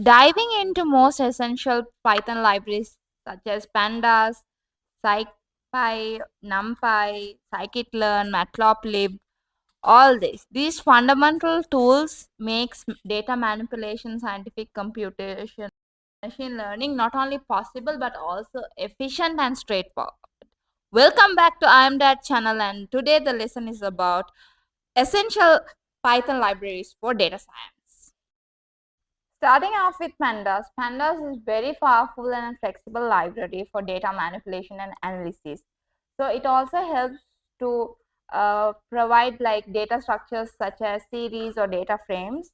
Diving into most essential Python libraries such as pandas, scipy, numpy, scikit-learn, matplotlib, all this. These fundamental tools makes data manipulation, scientific computation, machine learning not only possible but also efficient and straightforward. Welcome back to I am Dad channel, and today the lesson is about essential Python libraries for data science. Starting off with pandas. Pandas is very powerful and flexible library for data manipulation and analysis. So it also helps to provide like data structures such as series or data frames.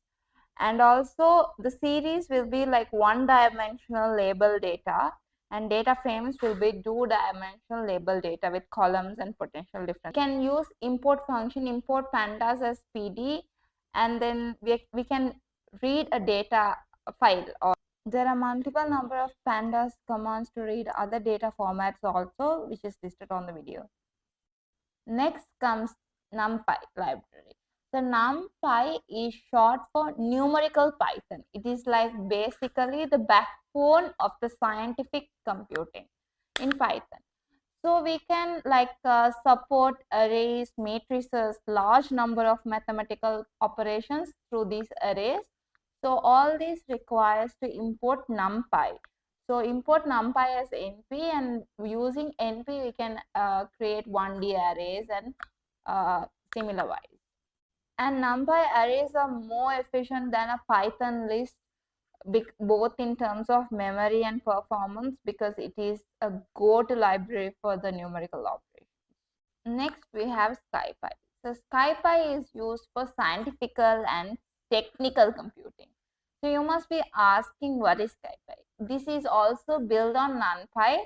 And also the series will be like one dimensional label data, and data frames will be two dimensional label data with columns and potential difference. We can use import function, import pandas as PD, and then we can read a data file. Or there are multiple number of pandas commands to read other data formats also, which is listed on the video. Next comes numpy library. So numpy is short for numerical Python. It is like basically the backbone of the scientific computing in Python. So we can like support arrays, matrices, large number of mathematical operations through these arrays. So all this requires to import numpy. So import numpy as np, and using np we can create 1D arrays and similar wise. And numpy arrays are more efficient than a Python list, both in terms of memory and performance, because it is a go-to library for the numerical operations. Next, we have SciPy. So SciPy is used for scientific and technical computing. So you must be asking, what is SciPy? This is also built on NumPy,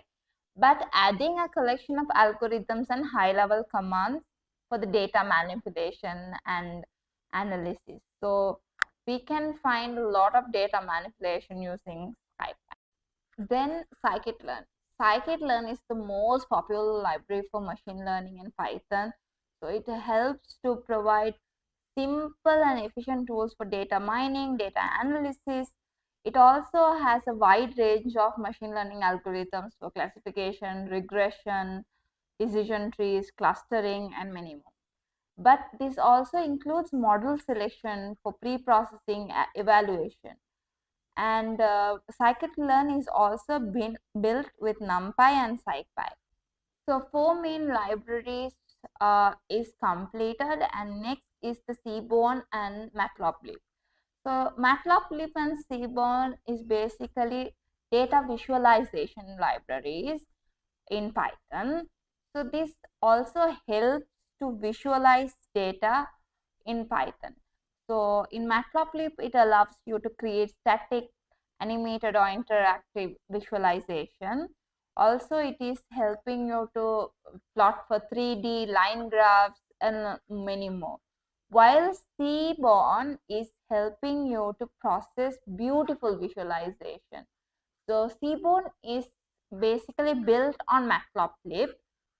but adding a collection of algorithms and high-level commands for the data manipulation and analysis. So we can find a lot of data manipulation using SciPy. Then scikit-learn. Scikit-learn is the most popular library for machine learning in Python. So it helps to provide simple and efficient tools for data mining, data analysis. It also has a wide range of machine learning algorithms for classification, regression, decision trees, clustering, and many more. But this also includes model selection for pre-processing evaluation. And scikit-learn is also been built with numpy and scipy. So 4 main libraries is completed, and next is the seaborn and matplotlib. So matplotlib and seaborn is basically data visualization libraries in Python. So this also helps to visualize data in Python. So in matplotlib, it allows you to create static, animated, or interactive visualization. Also, it is helping you to plot for 3D line graphs and many more. While seaborn is helping you to process beautiful visualization. So seaborn is basically built on matplotlib,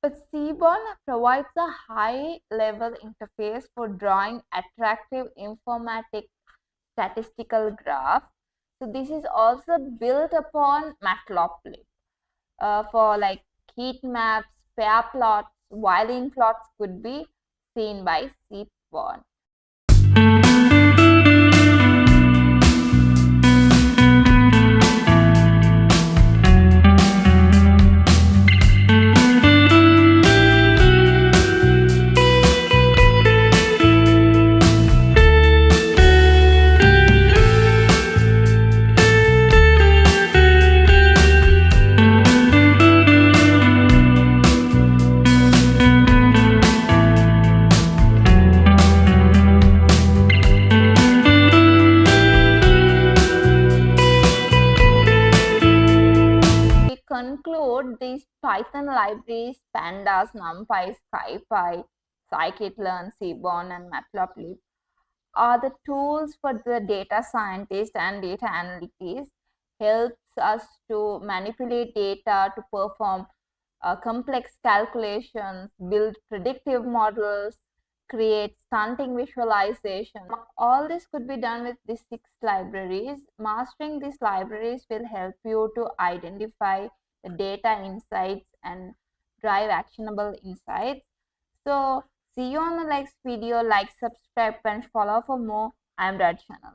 but seaborn provides a high-level interface for drawing attractive informatic statistical graph. So this is also built upon matplotlib. For like heat maps, pair plots, violin plots could be seen by seaborn. Conclude these Python libraries, pandas, numpy, scipy, scikit-learn, seaborn, and matplotlib are the tools for the data scientist and data analytics. Helps us to manipulate data, to perform complex calculations, build predictive models, create stunting visualization. All this could be done with these 6 libraries. Mastering these libraries will help you to identify the data insights and drive actionable insights. So see you on the next video. Like, subscribe, and follow for more. I'm Red Channel.